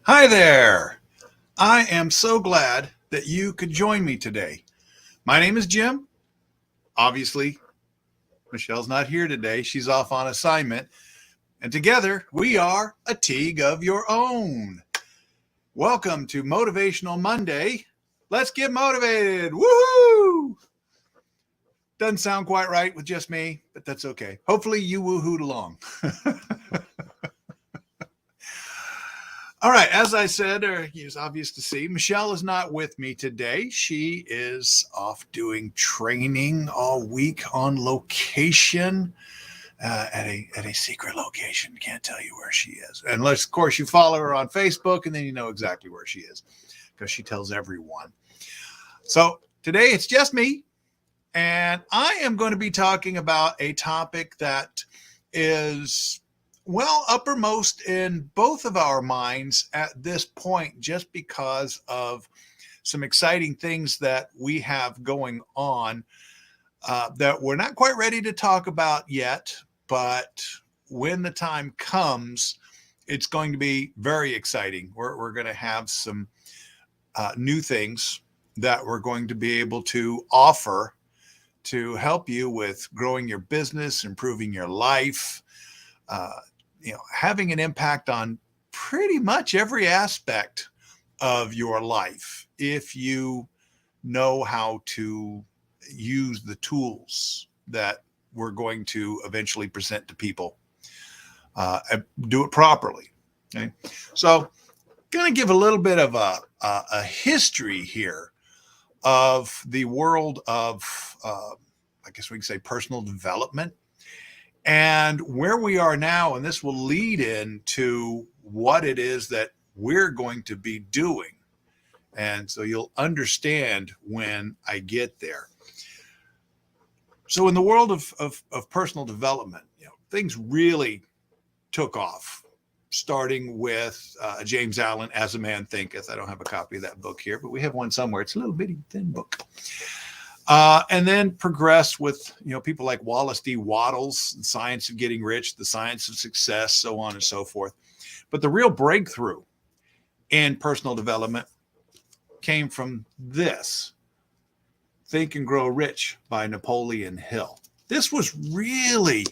Hi there. I am so glad that you could join me today. My name is Jim. Obviously, Michelle's not here today. She's off on assignment. And together, we are a Teague of Your Own. Welcome to Motivational Monday. Let's get motivated. Woohoo! Doesn't sound quite right with just me, but that's okay. Hopefully, you woohooed along. All right, as I said, or it's obvious to see, Michelle is not with me today. She is off doing training all week on location at a secret location. Can't tell you where she is, unless, of course, you follow her on Facebook, and then you know exactly where she is because she tells everyone. So today it's just me, and I am going to be talking about a topic that is uppermost in both of our minds at this point, just because of some exciting things that we have going on that we're not quite ready to talk about yet. But when the time comes, it's going to be very exciting. We're going to have some new things that we're going to be able to offer to help you with growing your business, improving your life, uh, having an impact on pretty much every aspect of your life if you know how to use the tools that we're going to eventually present to people and do it properly. Okay, so going to give a little bit of a history here of the world of, I guess we can say, personal development and where we are now. And this will lead into what it is that we're going to be doing. And so you'll understand when I get there. So in the world of personal development, things really took off, starting with James Allen, As a Man Thinketh. I don't have a copy of that book here, but we have one somewhere. It's a little bitty thin book. And then progress with people like Wallace D. Wattles, The Science of Getting Rich, The Science of Success, so on and so forth. But the real breakthrough in personal development came from this, Think and Grow Rich by Napoleon Hill. This was really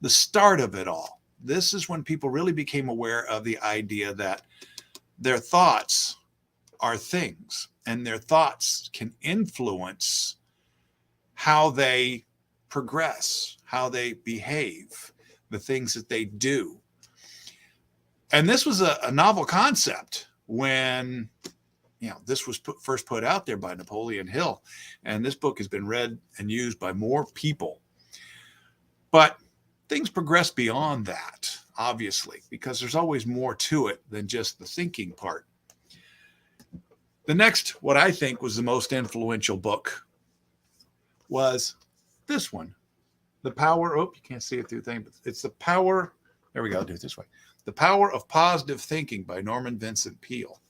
the start of it all. This is when people really became aware of the idea that their thoughts are things, and their thoughts can influence how they progress, how they behave, the things that they do. And this was a novel concept when this was first put out there by Napoleon Hill. And this book has been read and used by more people. But things progress beyond that, obviously, because there's always more to it than just the thinking part. The next, what I think was the most influential book, was this one, The Power, you can't see it through the thing, but it's The Power, there we go, I'll do it this way. The Power of Positive Thinking by Norman Vincent Peale.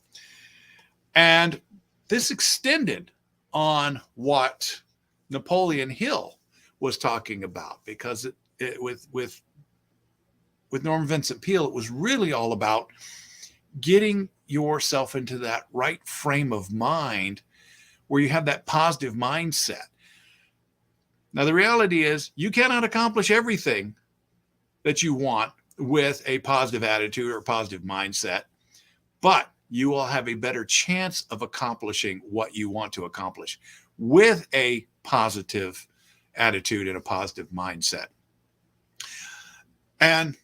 And this extended on what Napoleon Hill was talking about, because with Norman Vincent Peale, it was really all about getting yourself into that right frame of mind where you have that positive mindset. Now, the reality is you cannot accomplish everything that you want with a positive attitude or a positive mindset, but you will have a better chance of accomplishing what you want to accomplish with a positive attitude and a positive mindset. And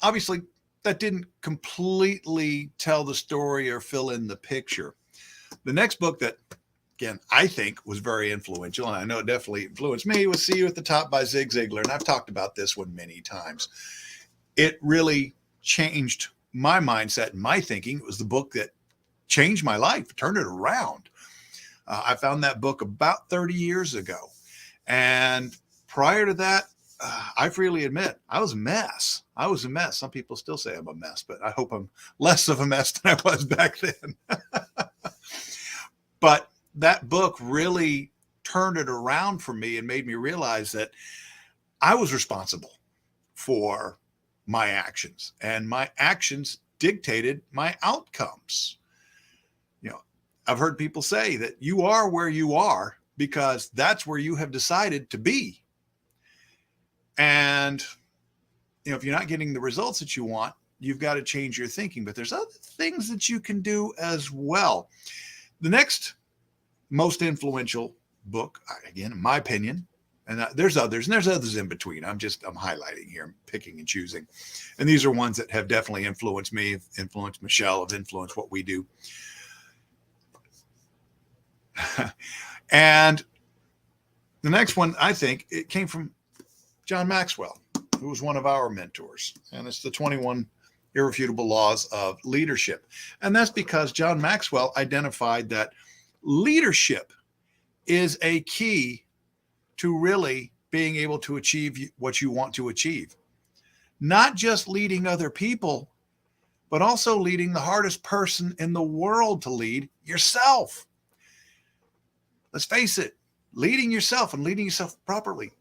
obviously, that didn't completely tell the story or fill in the picture. The next book that, again, I think was very influential, and I know it definitely influenced me, was See You at the Top by Zig Ziglar. And I've talked about this one many times. It really changed my mindset and my thinking. It was the book that changed my life, turned it around. I found that book about 30 years ago. And prior to that, I freely admit, I was a mess. Some people still say I'm a mess, but I hope I'm less of a mess than I was back then. But that book really turned it around for me and made me realize that I was responsible for my actions, and my actions dictated my outcomes. You know, I've heard people say that you are where you are because that's where you have decided to be. And, if you're not getting the results that you want, you've got to change your thinking. But there's other things that you can do as well. The next most influential book, again, in my opinion, and there's others in between. I'm highlighting here, I'm picking and choosing. And these are ones that have definitely influenced me, influenced Michelle, have influenced what we do. And the next one, I think, it came from John Maxwell, who was one of our mentors. And it's the 21 Irrefutable Laws of Leadership. And that's because John Maxwell identified that leadership is a key to really being able to achieve what you want to achieve. Not just leading other people, but also leading the hardest person in the world to lead, yourself. Let's face it, leading yourself and leading yourself properly,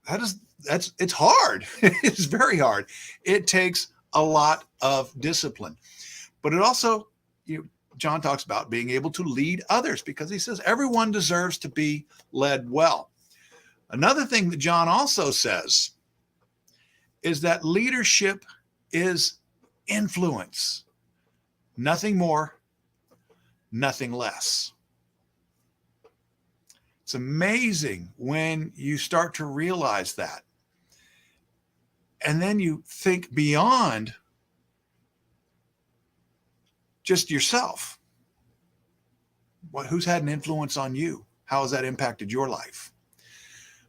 it's hard. It's very hard. It takes a lot of discipline. But it also, John talks about being able to lead others because he says everyone deserves to be led well. Another thing that John also says is that leadership is influence. Nothing more, nothing less. It's amazing when you start to realize that. And then you think beyond just yourself. Who's had an influence on you? How has that impacted your life?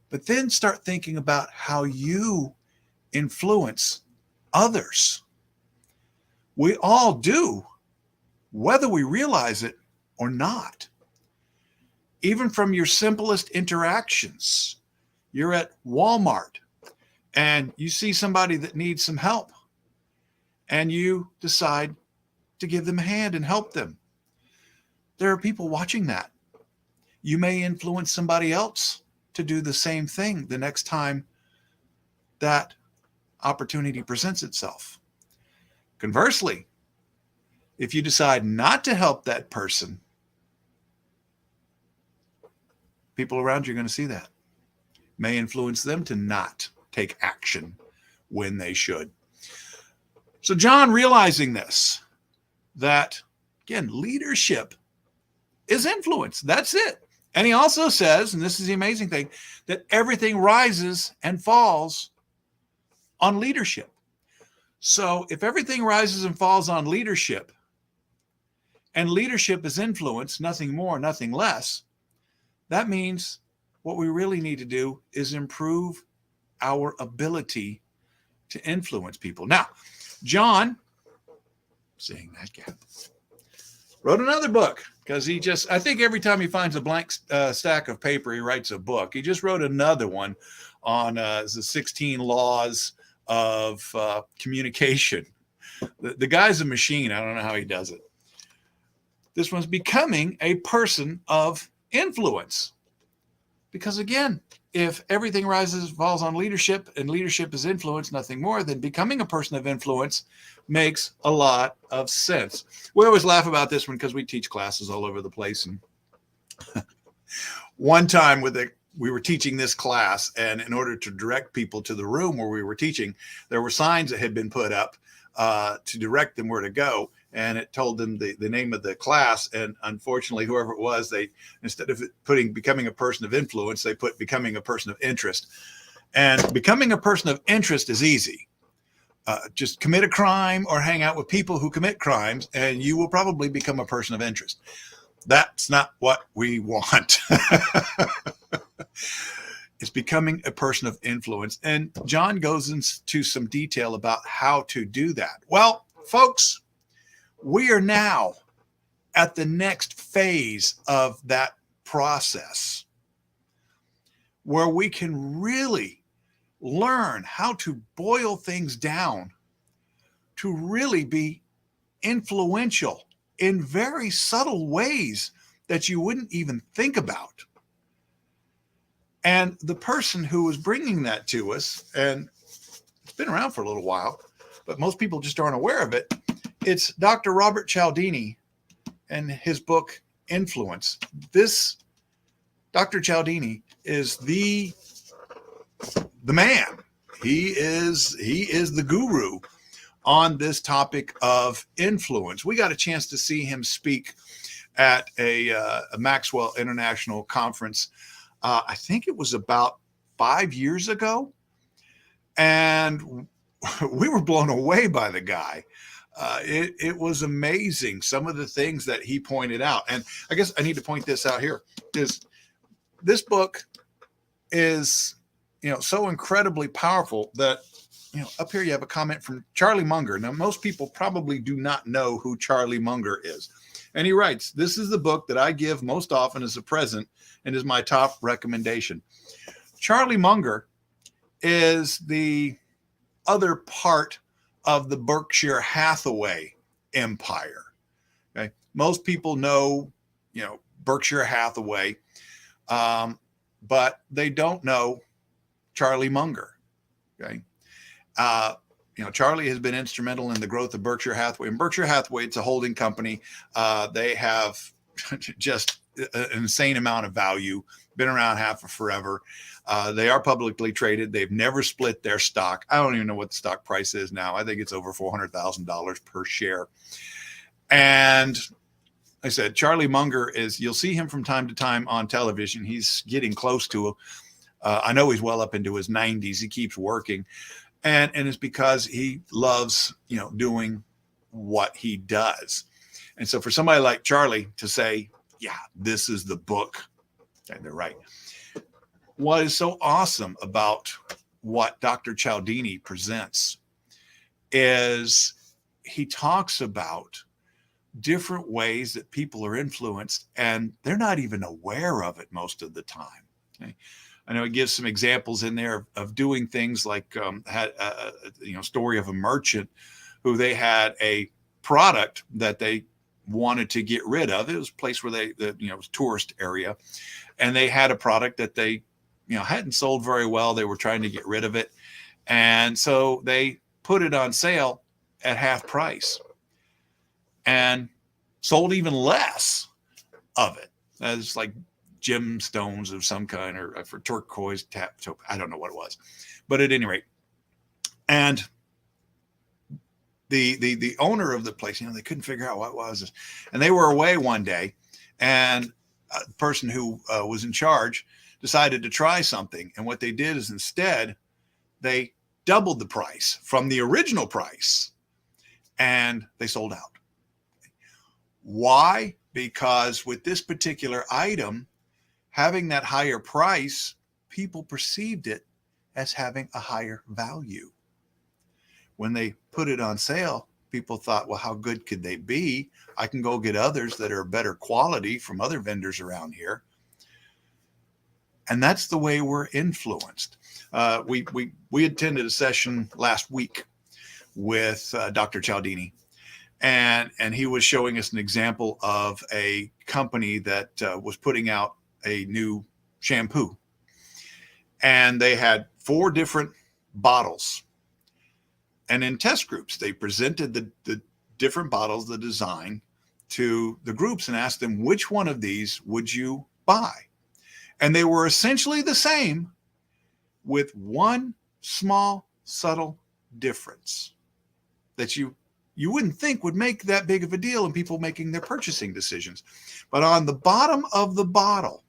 But then start thinking about how you influence others. We all do, whether we realize it or not. Even from your simplest interactions. You're at Walmart and you see somebody that needs some help and you decide to give them a hand and help them. There are people watching that. You may influence somebody else to do the same thing the next time that opportunity presents itself. Conversely, if you decide not to help that person, people around you are going to see that. May influence them to not take action when they should. So John, realizing this, that, again, leadership is influence. That's it. And he also says, and this is the amazing thing, that everything rises and falls on leadership. So if everything rises and falls on leadership, and leadership is influence, nothing more, nothing less, that means what we really need to do is improve our ability to influence people. Now, John, seeing that gap, wrote another book because I think every time he finds a blank stack of paper, he writes a book. He just wrote another one on the 16 laws of communication. The guy's a machine. I don't know how he does it. This one's becoming a person of influence. Because again, if everything rises and falls on leadership and leadership is influence, nothing more, then becoming a person of influence makes a lot of sense. We always laugh about this one because we teach classes all over the place. And one time we were teaching this class, and in order to direct people to the room where we were teaching, there were signs that had been put up to direct them where to go. And it told them the name of the class. And unfortunately, whoever it was, they, instead of putting becoming a person of influence, they put becoming a person of interest. And becoming a person of interest is easy. Just commit a crime or hang out with people who commit crimes, and you will probably become a person of interest. That's not what we want. It's becoming a person of influence. And John goes into some detail about how to do that. Well, folks, we are now at the next phase of that process where we can really learn how to boil things down to really be influential in very subtle ways that you wouldn't even think about. And the person who was bringing that to us, and it's been around for a little while, but most people just aren't aware of it, It's Dr. Robert Cialdini and his book Influence. This Dr. Cialdini is the man. He is the guru on this topic of influence. We got a chance to see him speak at a Maxwell International Conference. I think it was about 5 years ago, and we were blown away by the guy. It was amazing, some of the things that he pointed out. And I guess I need to point this out here, is this book is, so incredibly powerful that, up here you have a comment from Charlie Munger. Now, most people probably do not know who Charlie Munger is. And he writes, "This is the book that I give most often as a present and is my top recommendation." Charlie Munger is the other part of the Berkshire Hathaway empire. Okay. Most people know, Berkshire Hathaway, but they don't know Charlie Munger. Okay. Charlie has been instrumental in the growth of Berkshire Hathaway. And Berkshire Hathaway, it's a holding company. They have just an insane amount of value, been around half of forever. They are publicly traded. They've never split their stock. I don't even know what the stock price is now. I think it's over $400,000 per share. And I said, Charlie Munger you'll see him from time to time on television. He's getting close to, I know he's well up into his 90s. He keeps working. And it's because he loves, doing what he does. And so for somebody like Charlie to say, yeah, this is the book, and they're right. What is so awesome about what Dr. Cialdini presents is he talks about different ways that people are influenced, and they're not even aware of it most of the time. Okay? I know he gives some examples in there of doing things like had a story of a merchant who they had a product that they wanted to get rid of. It was a place where it was a tourist area, and they had a product that they hadn't sold very well. They were trying to get rid of it, and so they put it on sale at half price and sold even less of it. As like gemstones of some kind, or for turquoise tap. I don't know what it was, but at any rate, and the owner of the place, they couldn't figure out what was this, and they were away one day, and the person who was in charge decided to try something, and what they did is instead they doubled the price from the original price, and they sold out. Why? Because with this particular item, having that higher price, people perceived it as having a higher value. When they put it on sale, people thought, well, how good could they be? I can go get others that are better quality from other vendors around here. And that's the way we're influenced. We attended a session last week with Dr. Cialdini, and he was showing us an example of a company that was putting out a new shampoo, and they had 4 different bottles, and in test groups they presented the different bottles, the design, to the groups and asked them, which one of these would you buy? And they were essentially the same, with one small subtle difference that you wouldn't think would make that big of a deal in people making their purchasing decisions. But on the bottom of the bottle,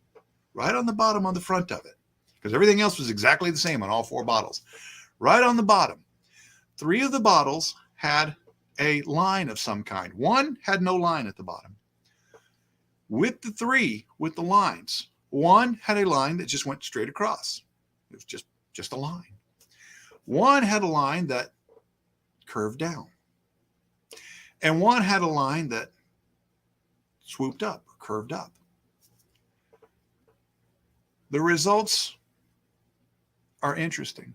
right on the bottom on the front of it, because everything else was exactly the same on all 4 bottles, right on the bottom, 3 of the bottles had a line of some kind. One had no line at the bottom. With the 3 with the lines, one had a line that just went straight across. It was just a line. One had a line that curved down. And one had a line that swooped up or curved up. The results are interesting.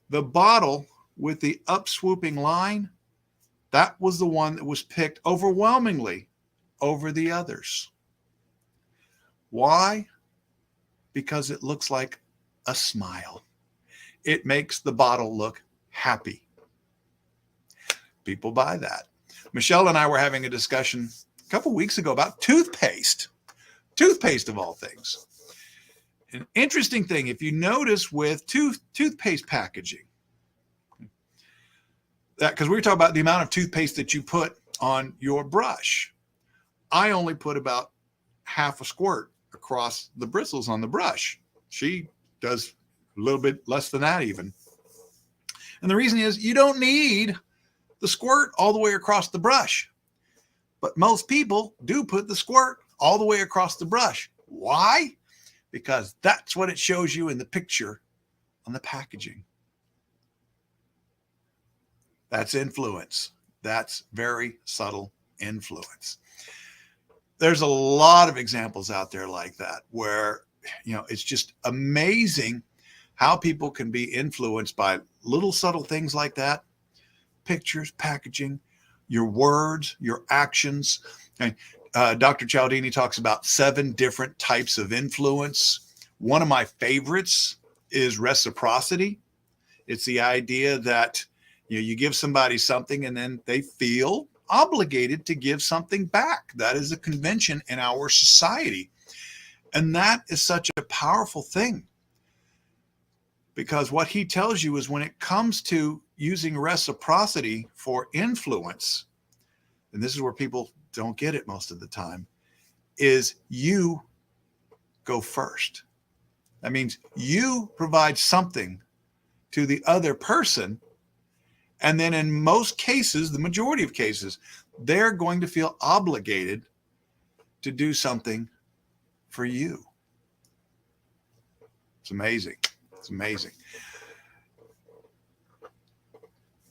The bottle with the up-swooping line, that was the one that was picked overwhelmingly over the others. Why? Because it looks like a smile. It makes the bottle look happy. People buy that. Michelle and I were having a discussion a couple weeks ago about toothpaste of all things. An interesting thing, if you notice with toothpaste packaging, that because we were talking about the amount of toothpaste that you put on your brush. I only put about half a squirt across the bristles on the brush. She does a little bit less than that even. And the reason is you don't need the squirt all the way across the brush. But most people do put the squirt all the way across the brush. Why? Because that's what it shows you in the picture on the packaging. That's influence. That's very subtle influence. There's a lot of examples out there like that where, it's just amazing how people can be influenced by little subtle things like that. Pictures, packaging, your words, your actions. Okay. Dr. Cialdini talks about 7 different types of influence. One of my favorites is reciprocity. It's the idea that you give somebody something and then they feel obligated to give something back. That is a convention in our society. And that is such a powerful thing. Because what he tells you is when it comes to using reciprocity for influence, and this is where people don't get it most of the time, is you go first. That means you provide something to the other person. And then in most cases, the majority of cases, they're going to feel obligated to do something for you. It's amazing. It's amazing.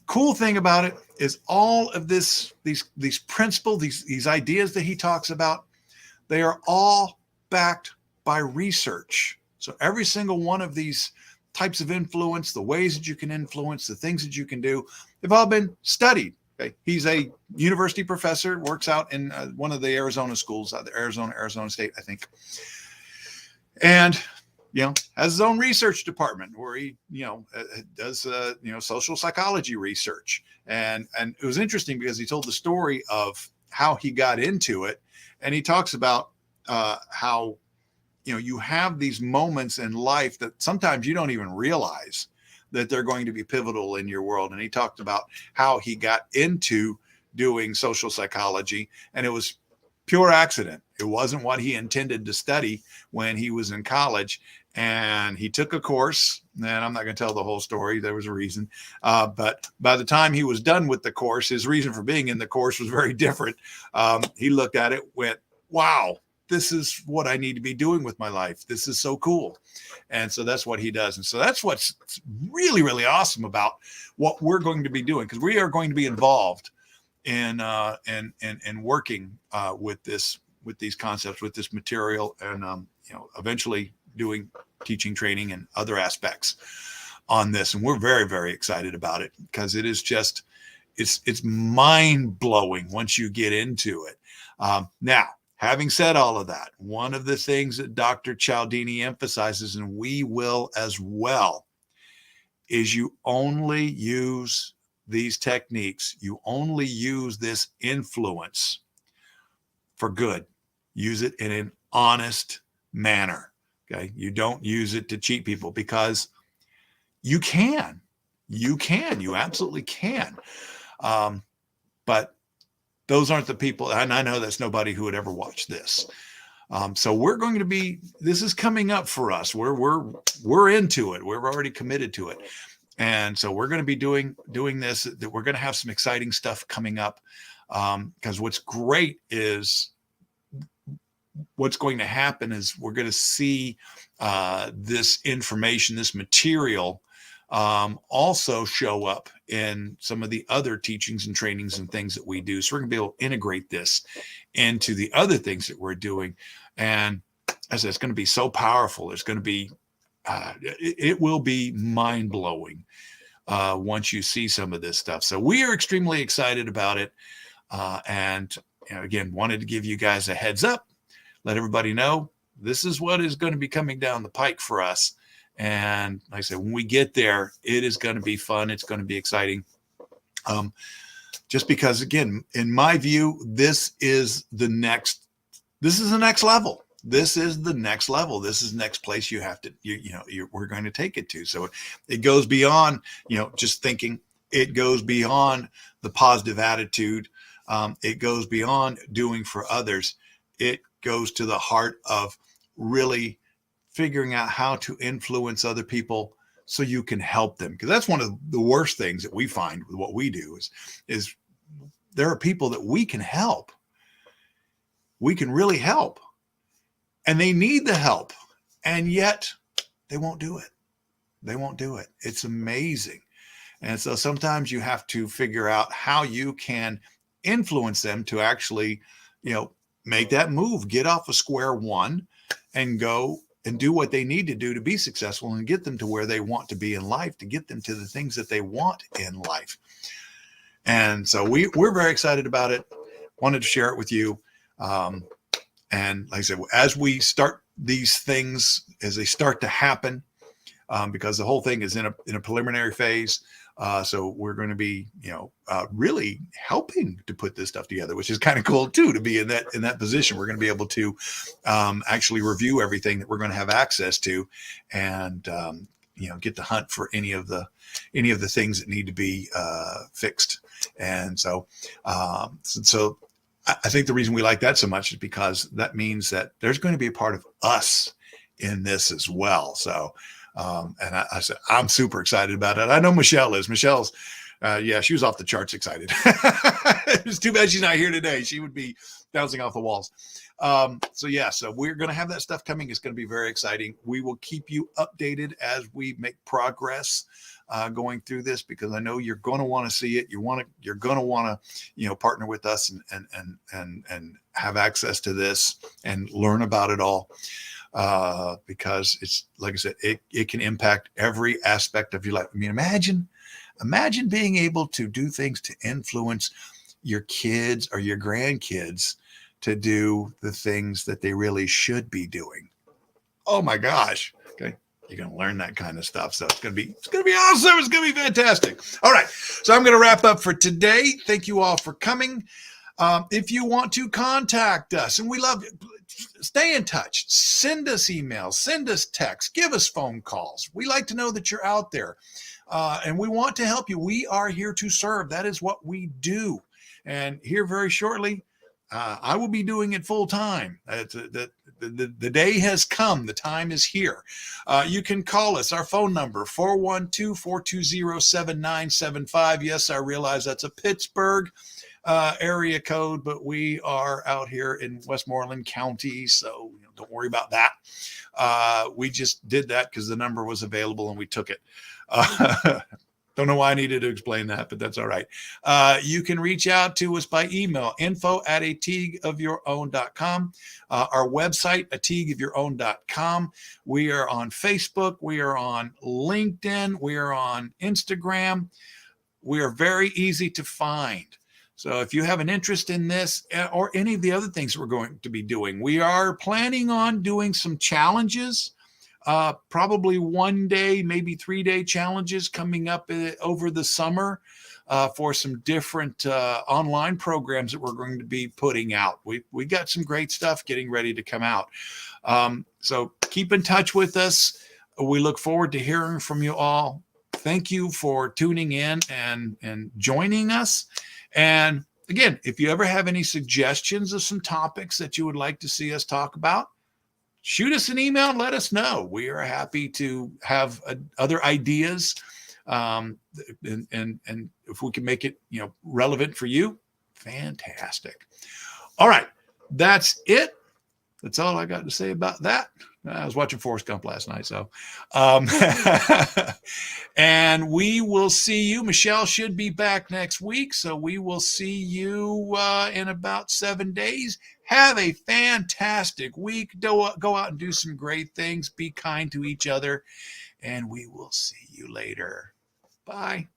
Cool thing about it is all of these principles, these ideas that he talks about, they are all backed by research. So every single one of these types of influence, the ways that you can influence, the things that you can do, they've all been studied. Okay? He's a university professor, works out in one of the Arizona schools, Arizona State, I think. And, has his own research department where he, does, social psychology research. And it was interesting because he told the story of how he got into it. And he talks about how, you have these moments in life that sometimes you don't even realize that they're going to be pivotal in your world. And he talked about how he got into doing social psychology, and it was pure accident. It wasn't what he intended to study when he was in college. And he took a course, and I'm not going to tell the whole story. There was a reason. But by the time he was done with the course, his reason for being in the course was very different. He looked at it, went, wow, this is what I need to be doing with my life. This is so cool. And so that's what he does. And so that's what's really, really awesome about what we're going to be doing, because we are going to be involved in working with these concepts, with this material, and eventually doing teaching, training, and other aspects on this. And we're very, very excited about it, because it is just, it's mind blowing once you get into it. Now, having said all of that, one of the things that Dr. Cialdini emphasizes, and we will as well, is you only use these techniques. You only use this influence for good. Use it in an honest manner. Okay. You don't use it to cheat people, because you can. You absolutely can. But those aren't the people, and I know that's nobody who would ever watch this. So we're going to be, this is coming up for us. We're into it. We're already committed to it. And so we're going to be doing this, that we're going to have some exciting stuff coming up. Because what's great is what's going to happen is we're going to see this information, this material, also show up in some of the other teachings and trainings and things that we do. So we're going to be able to integrate this into the other things that we're doing. And as I said, it's going to be so powerful. It's going to be, it will be mind blowing once you see some of this stuff. So we are extremely excited about it. And again, wanted to give you guys a heads up, let everybody know this is what is going to be coming down the pike for us. And like I said, when we get there, it is going to be fun. It's going to be exciting. just because, again, in my view, this is the next level. This is the next level. This is the next place you have to, we're going to take it to. So it goes beyond, just thinking. It goes beyond the positive attitude. It goes beyond doing for others. It goes to the heart of really figuring out how to influence other people so you can help them. Because that's one of the worst things that we find with what we do is there are people that we can help. We can really help. And they need the help. And yet they won't do it. They won't do it. It's amazing. And so sometimes you have to figure out how you can influence them to actually, make that move, get off of square one and go and do what they need to do to be successful and get them to where they want to be in life, to get them to the things that they want in life. And so we're very excited about it. Wanted to share it with you. And like I said, as we start these things, as they start to happen, because the whole thing is in a preliminary phase. So we're going to be, really helping to put this stuff together, which is kind of cool too, to be in that position. We're going to be able to actually review everything that we're going to have access to, and get to hunt for any of the things that need to be fixed. And so I think the reason we like that so much is because that means that there's going to be a part of us in this as well. So. And I said, I'm super excited about it. I know Michelle is. Michelle's, she was off the charts excited. It's too bad she's not here today. She would be bouncing off the walls. So we're going to have that stuff coming. It's going to be very exciting. We will keep you updated as we make progress going through this, because I know you're going to want to see it. You're going to want to, partner with us and have access to this and learn about it all. Because it's, like I said, it can impact every aspect of your life. I mean, imagine being able to do things to influence your kids or your grandkids to do the things that they really should be doing. Oh my gosh. Okay. You're going to learn that kind of stuff. So it's going to be awesome. It's going to be fantastic. All right. So I'm going to wrap up for today. Thank you all for coming. If you want to contact us, and we love it, stay in touch, send us emails, send us texts, give us phone calls. We like to know that you're out there, and we want to help you. We are here to serve. That is what we do. And here very shortly, I will be doing it full time. The day has come. The time is here. You can call us. Our phone number, 412-420-7975. Yes, I realize that's a Pittsburgh area code, but we are out here in Westmoreland County, so don't worry about that. We just did that because the number was available and we took it. Don't know why I needed to explain that, but that's all right. You can reach out to us by email, info@ateagueofyourown.com. Our website, ateagueofyourown.com. We are on Facebook. We are on LinkedIn. We are on Instagram. We are very easy to find. So if you have an interest in this or any of the other things we're going to be doing, we are planning on doing some challenges, probably 1 day, maybe 3-day challenges coming up over the summer for some different online programs that we're going to be putting out. We got some great stuff getting ready to come out. So keep in touch with us. We look forward to hearing from you all. Thank you for tuning in and joining us. And again, if you ever have any suggestions of some topics that you would like to see us talk about, shoot us an email and let us know. We are happy to have other ideas. And if we can make it, relevant for you, fantastic. All right. That's it. That's all I got to say about that. I was watching Forrest Gump last night, so. And we will see you. Michelle should be back next week, so we will see you in about 7 days. Have a fantastic week. Go out and do some great things. Be kind to each other, and we will see you later. Bye.